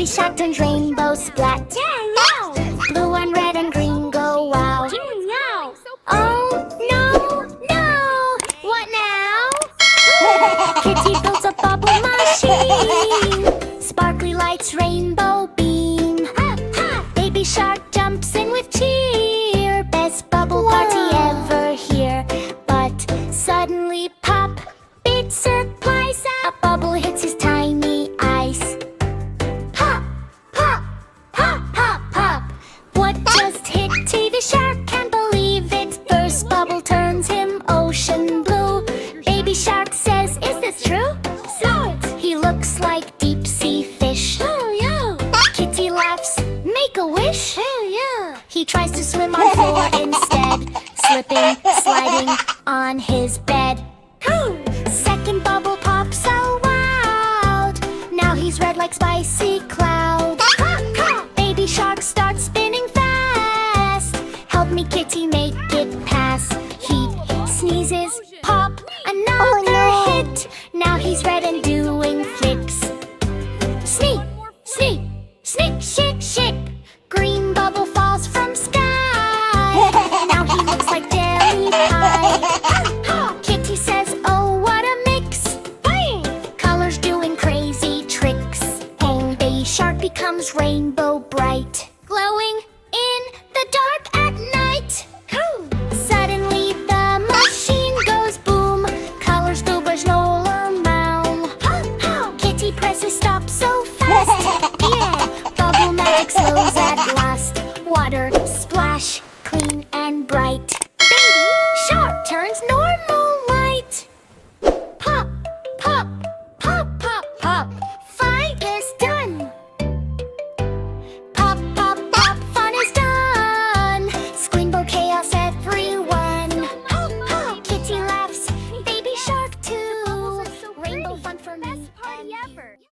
shark turns rainbow splat. Blue and red and green go wow. Oh no, no! What now? Kitty builds a bubble machine. Sparkly lights, rainbow beam. Baby shark jumps in with cheer. Best bubble party ever here. But suddenly pop, big surprise! A bubble hits his tiny eyes. Pop, pop, pop, pop, pop. What just hit TV Shark? Can't believe it. First bubble turns him ocean blue. Baby shark says, is this true? So he looks like deep sea fish. Kitty laughs, make a wish. He tries to swim on floor instead, slipping, sliding on his bed. Second bubble pops out loud. Now he's red like spicy cloud. Baby shark starts spinning fast. Help me, Kitty, make it pass. He sneezes, pop, another hit. Now he's red and doing flicks. Sneak, sneak, sneak, shake, shake. Green bubble falls from sky. Now he looks like jelly pie. Kitty says, oh, what a mix. Colors doing crazy tricks. Baby shark becomes rainbow bright, glowing in the dark at night. Suddenly the machine goes boom. Colors go roller mound. Kitty presses stop so fast. Yeah, bubble magic slows at last. Water splash, clean and bright. Baby shark turns north.